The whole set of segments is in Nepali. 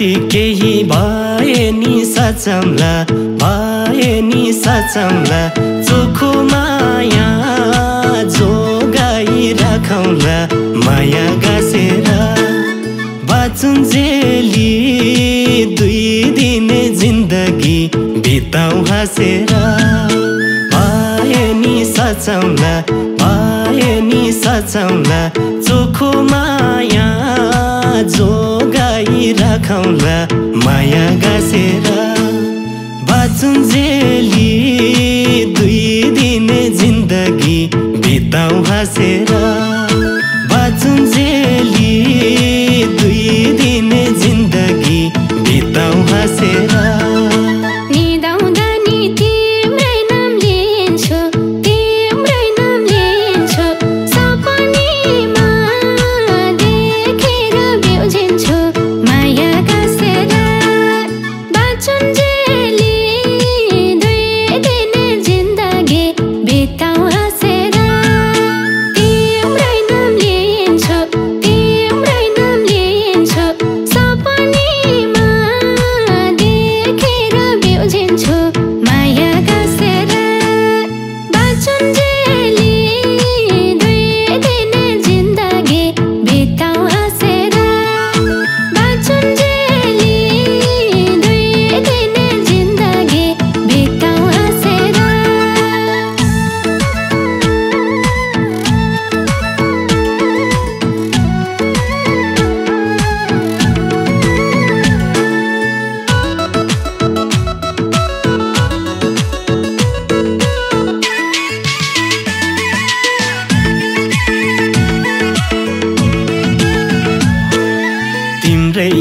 कति केही भए नि सचाउँला, भए नि सचाउँला, चोखो माया जोगाई राखौँला, माया गाँसेर बाँचुन्जेली दुई दिन जिन्दगी बिताउँ हाँसेर। भए नि सचाउँला, भए नि सचाउँला, चोखो माया जोगाई राखौँला, माया गाँसेर बाँचुन्जेली दुई दिन जिन्दगी बिताउँ हाँसेर। बाँचुन्जेली दुई दिन जिन्दगी बिताउँ हाँसेर।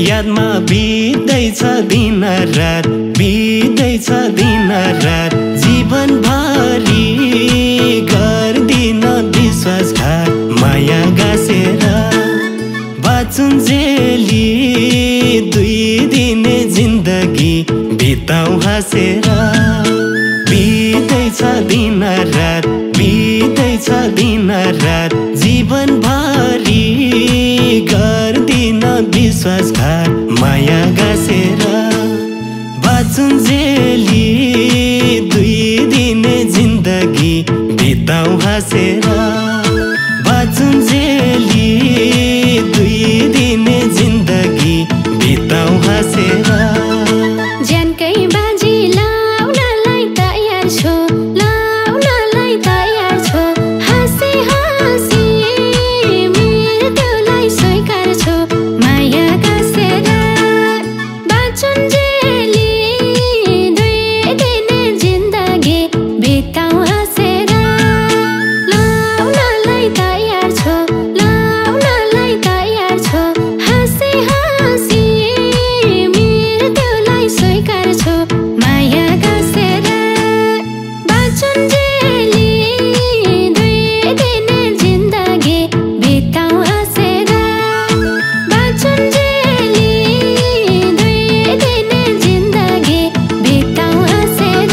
यादमा बित्दैछ दिन रात, बित्दैछ दिन रात, जीवनभरि गर्दिन विश्वासघात, माया गाँसेर बाँचुन्जेली दुई दिन जिन्दगी बिताउँ हाँसेर। बित्दैछ दिन रात, बित्दैछ दिन रात, जीवनभरि गर्दिन विश्वासघात, माया गाँसेर बाँचुन्जेली दुई दिन जिन्दगी बिताउँ हाँसेर। बाँचुन्जेली दुई दिन जिन्दगी बिताउँ हाँसेर। ज्यानकै बाजी लाउनलाई तयार छौ, लाउनलाई तयार छौ, हाँसी हाँसी मृत्युलाई स्वीकार छौ, माया गाँसेर बाँचुन्जेली दुई दिन जिन्दगी बिताउँ हाँसेर। लाउनलाई तयार छौ, लाउनलाई तयार छौ, हाँसी हाँसी मृत्युलाई स्वीकार छौ, माया गाँसेर बाँचुन्जेली दुई दिन जिन्दगी बिताउँ हाँसेर। बाँचुन्जेली दुई दिन जिन्दगी बिताउँ हाँसेर।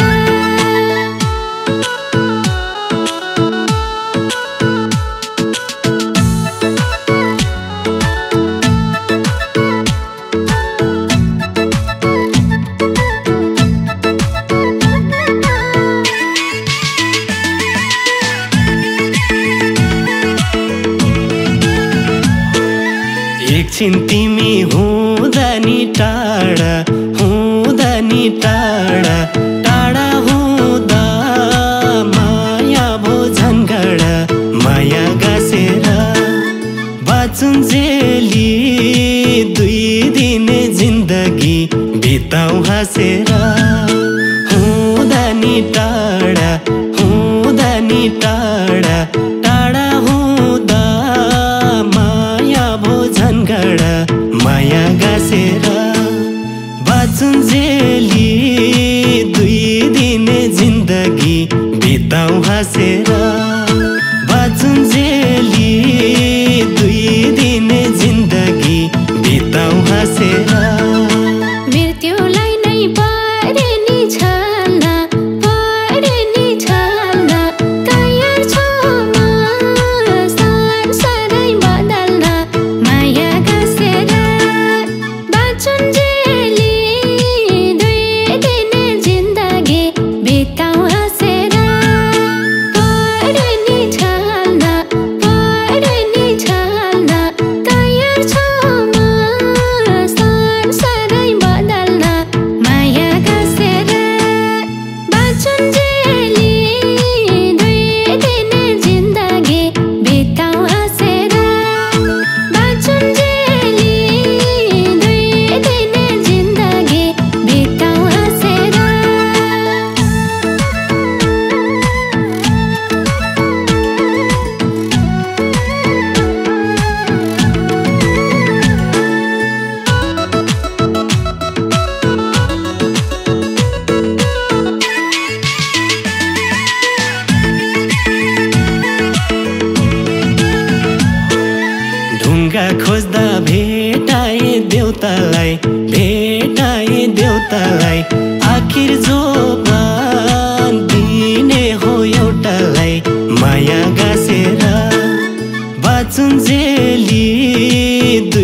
एकछिन तिमी हुँदा नि टाढा, हुँदा नि टाढा, टाढा हुँदा माया भो झन् गाढा, माया गाँसेर बाँचुन्जेली दुई दिन जिन्दगी बिताउँ हाँसेर। हुँदा नि टाढा, हुँदा नि टाढा, टाढा हुँदा माया भो झन् गाढा, माया गाँसेर बाँचुन्जेली दुई दिन जिन्दगी बिताउँ हाँसेर। बाँचुन्जेली दुई दिन जिन्दगी बिताउँ हाँसेर। मृत्युलाई नै परे नि छल्न, परे नि छल्न, तयार छु म संसारै बदल्न, माया गाँसेर बाँचुन्जेली ढुङ्गा खोज्दा भेटाए देउतालाई, भेटाए देउतालाई। आखिर जो दिने हो एउटालाई, माया गाँसेर बाँचुन्जेली 2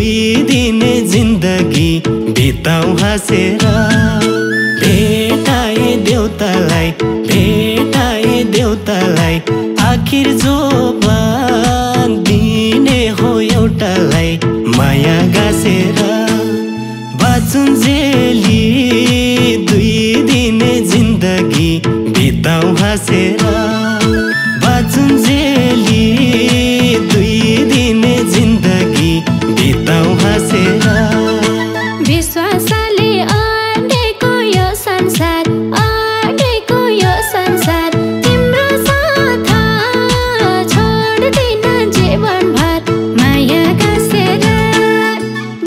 दिन जिन्दगी बिताउँ हाँसेर। भेटाए देउतालाई, भेटाए देउतालाई। आखिर जो दिने हो एउटालाई, माया गाँसेर बाँचुन्जेली 2 दिन जिन्दगी बिताउँ हाँसेर। बाँचुन्जेली 2 दिन जिन्दगी बिताउँ हाँसेर। विश्वासले अडेको यो संसार, अडेको यो संसार। तिम्रो साथ छोड्दिन जीवनभर, माया गाँसेर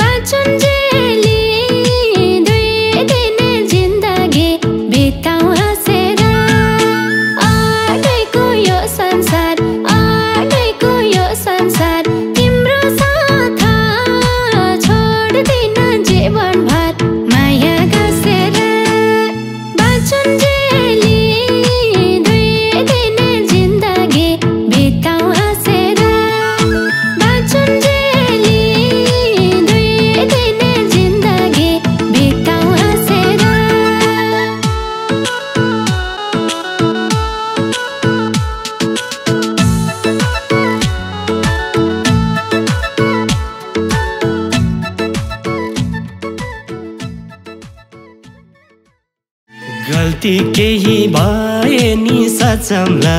बाँचुन्जेली 2 दिन जिन्दगी बिताउँ हाँसेर। अडेको यो संसार, अडेको यो संसार। तिम्रो साथ छोड्दिन जीवनभर, माया गाँसेर बाँचुन्जेली 2 दिन जिन्दगी बिताउँ हाँसेर। बाँचुन्जेली 2 दिन जिन्दगी बिताउँ हाँसेर। गल्ती केही भए नि सचाउँला,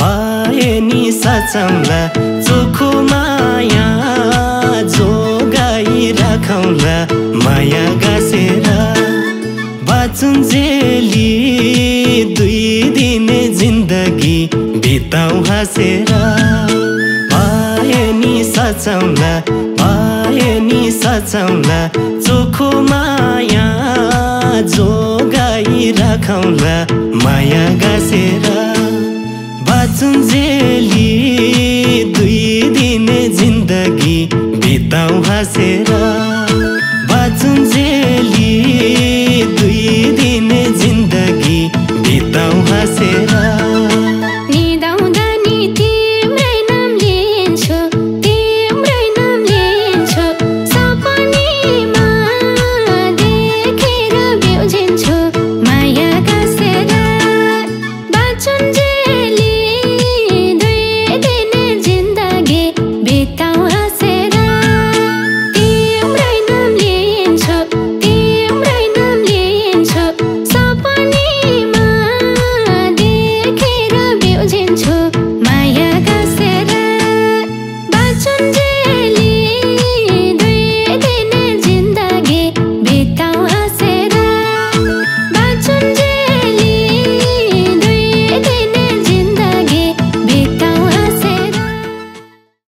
भए नि सचाउँला। चोखो माया जोगाई राखौँला, माया गाँसेर बाँचुन्जेली 2 दिन जिन्दगी बिताउँ हाँसेर। भए नि सचाउँला, भए नि सचाउँला। चोखो माया जोगाई राखौँला, माया गाँसेर बाँचुन्जेली